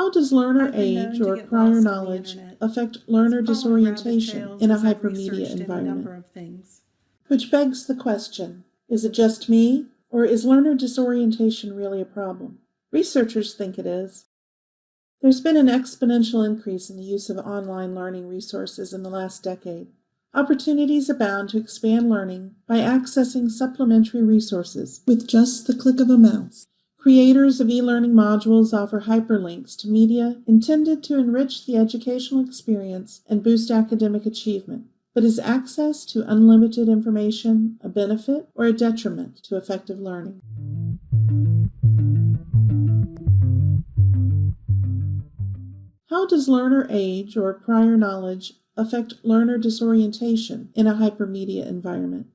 How does learner I've been known age to or get prior lost on the knowledge internet, affect learner following rabbit disorientation trails in a as I've hypermedia researched any environment? number of things. Which begs the question, is it just me, or is learner disorientation really a problem? Researchers think it is. There's been an exponential increase in the use of online learning resources in the last decade. Opportunities abound to expand learning by accessing supplementary resources with just the click of a mouse. Creators of e-learning modules offer hyperlinks to media intended to enrich the educational experience and boost academic achievement. But is access to unlimited information a benefit or a detriment to effective learning? How does learner age or prior knowledge affect learner disorientation in a hypermedia environment?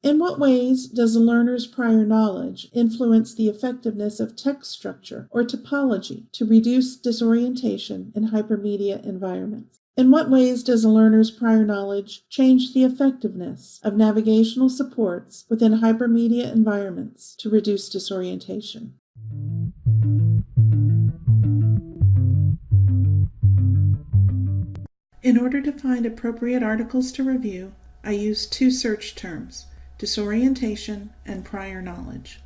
In what ways does a learner's prior knowledge influence the effectiveness of text structure or topology to reduce disorientation in hypermedia environments? In what ways does a learner's prior knowledge change the effectiveness of navigational supports within hypermedia environments to reduce disorientation? In order to find appropriate articles to review, I used two search terms: disorientation and prior knowledge.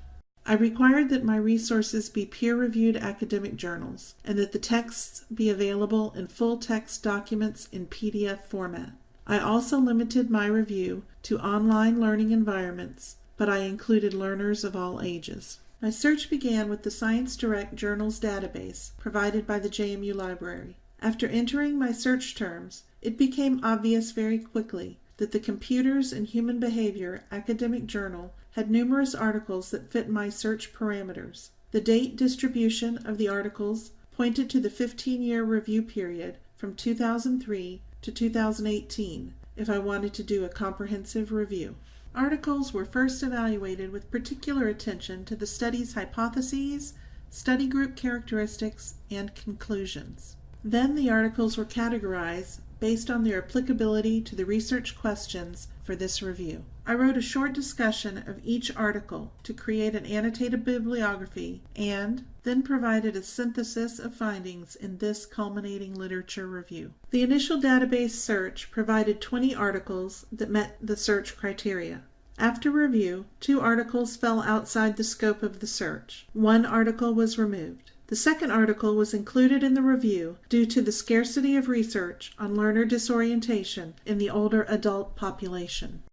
I required that my resources be peer-reviewed academic journals and that the texts be available in full-text documents in PDF format. I also limited my review to online learning environments, but I included learners of all ages. My search began with the ScienceDirect Journals database provided by the JMU Library. After entering my search terms, it became obvious very quickly that the Computers and Human Behavior academic journal had numerous articles that fit my search parameters. The date distribution of the articles pointed to the 15-year review period from 2003 to 2018 if I wanted to do a comprehensive review. Articles were first evaluated with particular attention to the study's hypotheses, study group characteristics, and conclusions. Then the articles were categorized based on their applicability to the research questions for this review. I wrote a short discussion of each article to create an annotated bibliography and then provided a synthesis of findings in this culminating literature review. The initial database search provided 20 articles that met the search criteria. After review, 2 articles fell outside the scope of the search. 1 article was removed. The second article was included in the review due to the scarcity of research on learner disorientation in the older adult population.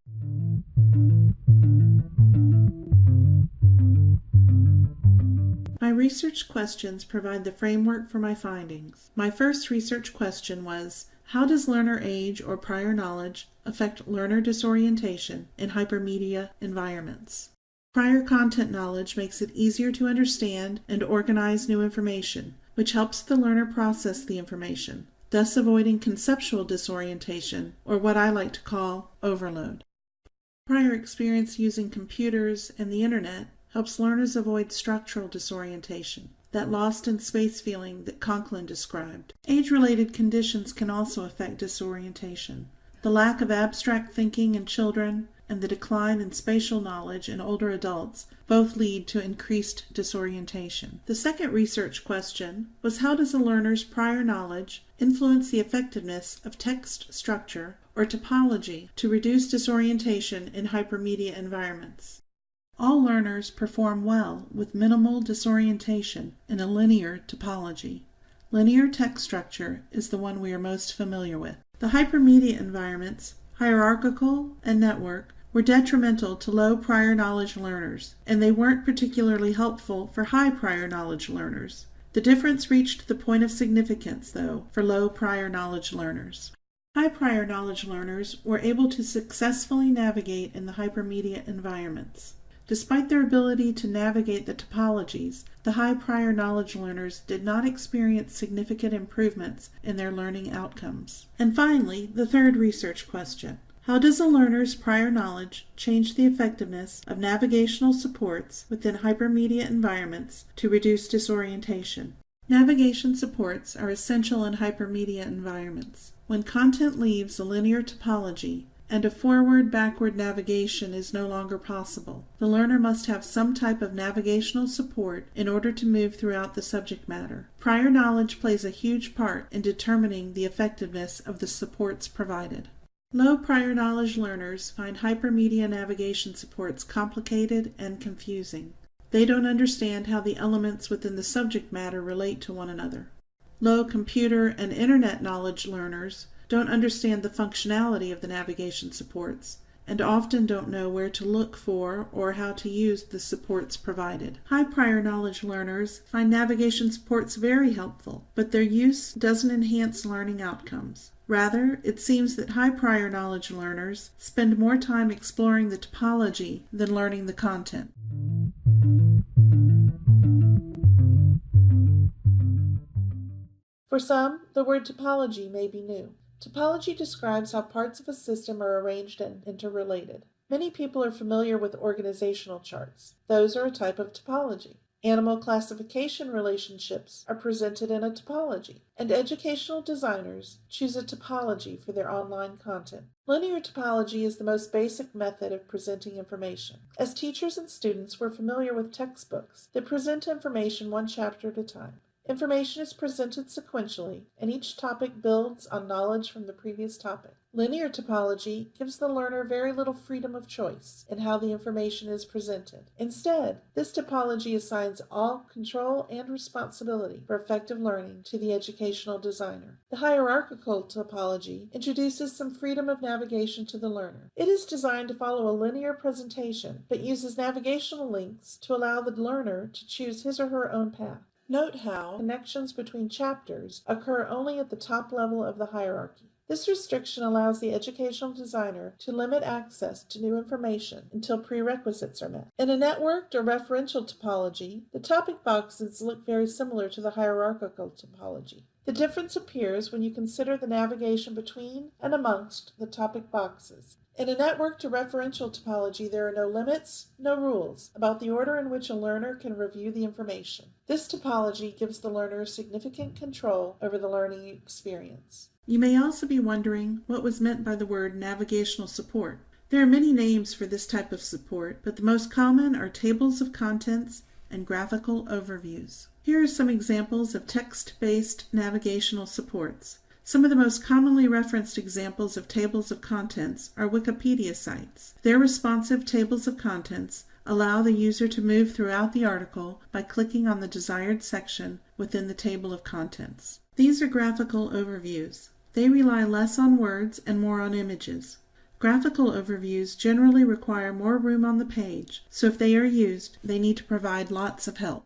My research questions provide the framework for my findings. My first research question was, how does learner age or prior knowledge affect learner disorientation in hypermedia environments? Prior content knowledge makes it easier to understand and organize new information, which helps the learner process the information, thus avoiding conceptual disorientation, or what I like to call overload. Prior experience using computers and the internet helps learners avoid structural disorientation, that lost in space feeling that Conklin described. Age-related conditions can also affect disorientation. The lack of abstract thinking in children and the decline in spatial knowledge in older adults both lead to increased disorientation. The second research question was, how does a learner's prior knowledge influence the effectiveness of text structure or topology to reduce disorientation in hypermedia environments? All learners perform well with minimal disorientation in a linear topology. Linear text structure is the one we are most familiar with. The hypermedia environments, hierarchical and network, were detrimental to low prior knowledge learners, and they weren't particularly helpful for high prior knowledge learners. The difference reached the point of significance, though, for low prior knowledge learners. High prior knowledge learners were able to successfully navigate in the hypermedia environments. Despite their ability to navigate the topologies, the high prior knowledge learners did not experience significant improvements in their learning outcomes. And finally, the third research question. How does a learner's prior knowledge change the effectiveness of navigational supports within hypermedia environments to reduce disorientation? Navigation supports are essential in hypermedia environments. When content leaves a linear topology and a forward-backward navigation is no longer possible. The learner must have some type of navigational support in order to move throughout the subject matter. Prior knowledge plays a huge part in determining the effectiveness of the supports provided. Low prior knowledge learners find hypermedia navigation supports complicated and confusing. They don't understand how the elements within the subject matter relate to one another. Low computer and internet knowledge learners don't understand the functionality of the navigation supports, and often don't know where to look for or how to use the supports provided. High prior knowledge learners find navigation supports very helpful, but their use doesn't enhance learning outcomes. Rather, it seems that high prior knowledge learners spend more time exploring the topology than learning the content. For some, the word topology may be new. Topology describes how parts of a system are arranged and interrelated. Many people are familiar with organizational charts. Those are a type of topology. Animal classification relationships are presented in a topology, and educational designers choose a topology for their online content. Linear topology is the most basic method of presenting information. As teachers and students, we're familiar with textbooks that present information one chapter at a time. Information is presented sequentially, and each topic builds on knowledge from the previous topic. Linear topology gives the learner very little freedom of choice in how the information is presented. Instead, this topology assigns all control and responsibility for effective learning to the educational designer. The hierarchical topology introduces some freedom of navigation to the learner. It is designed to follow a linear presentation, but uses navigational links to allow the learner to choose his or her own path. Note how connections between chapters occur only at the top level of the hierarchy. This restriction allows the educational designer to limit access to new information until prerequisites are met. In a networked or referential topology, the topic boxes look very similar to the hierarchical topology. The difference appears when you consider the navigation between and amongst the topic boxes. In a networked or referential topology, there are no limits, no rules about the order in which a learner can review the information. This topology gives the learner significant control over the learning experience. You may also be wondering what was meant by the word navigational support. There are many names for this type of support, but the most common are tables of contents and graphical overviews. Here are some examples of text-based navigational supports. Some of the most commonly referenced examples of tables of contents are Wikipedia sites. Their responsive tables of contents allow the user to move throughout the article by clicking on the desired section within the table of contents. These are graphical overviews. They rely less on words and more on images. Graphical overviews generally require more room on the page, so if they are used, they need to provide lots of help.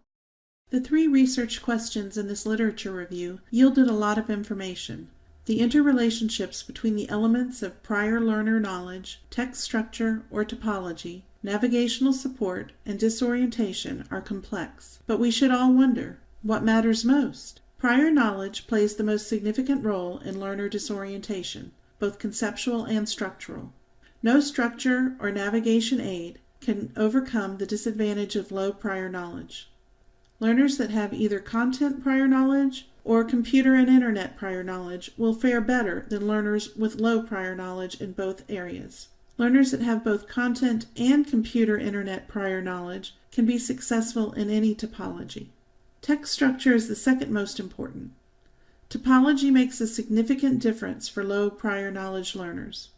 The 3 research questions in this literature review yielded a lot of information. The interrelationships between the elements of prior learner knowledge, text structure or topology, navigational support, and disorientation are complex. But we should all wonder, what matters most? Prior knowledge plays the most significant role in learner disorientation, both conceptual and structural. No structure or navigation aid can overcome the disadvantage of low prior knowledge. Learners that have either content prior knowledge or computer and internet prior knowledge will fare better than learners with low prior knowledge in both areas. Learners that have both content and computer internet prior knowledge can be successful in any topology. Text structure is the second most important. Topology makes a significant difference for low prior knowledge learners.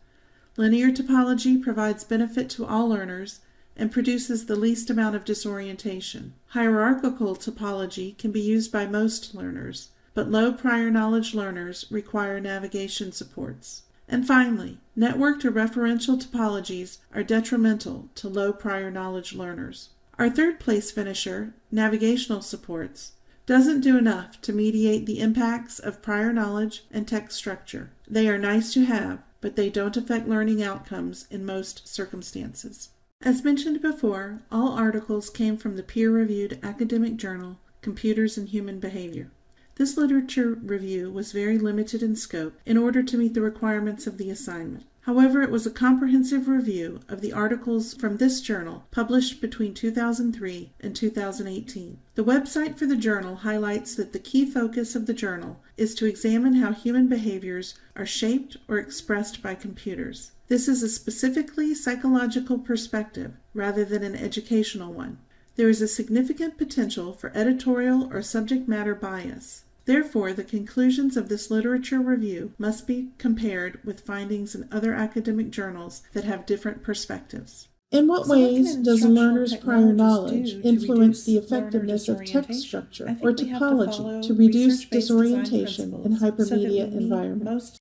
Linear topology provides benefit to all learners and produces the least amount of disorientation. Hierarchical topology can be used by most learners, but low prior knowledge learners require navigation supports. And finally, networked or referential topologies are detrimental to low prior knowledge learners. Our third place finisher, navigational supports, doesn't do enough to mediate the impacts of prior knowledge and text structure. They are nice to have, but they don't affect learning outcomes in most circumstances. As mentioned before, all articles came from the peer-reviewed academic journal, Computers and Human Behavior. This literature review was very limited in scope in order to meet the requirements of the assignment. However, it was a comprehensive review of the articles from this journal published between 2003 and 2018. The website for the journal highlights that the key focus of the journal is to examine how human behaviors are shaped or expressed by computers. This is a specifically psychological perspective rather than an educational one. There is a significant potential for editorial or subject matter bias. Therefore, the conclusions of this literature review must be compared with findings in other academic journals that have different perspectives. In what ways does a learner's prior knowledge influence the effectiveness of text structure or typology to reduce disorientation in hypermedia environments?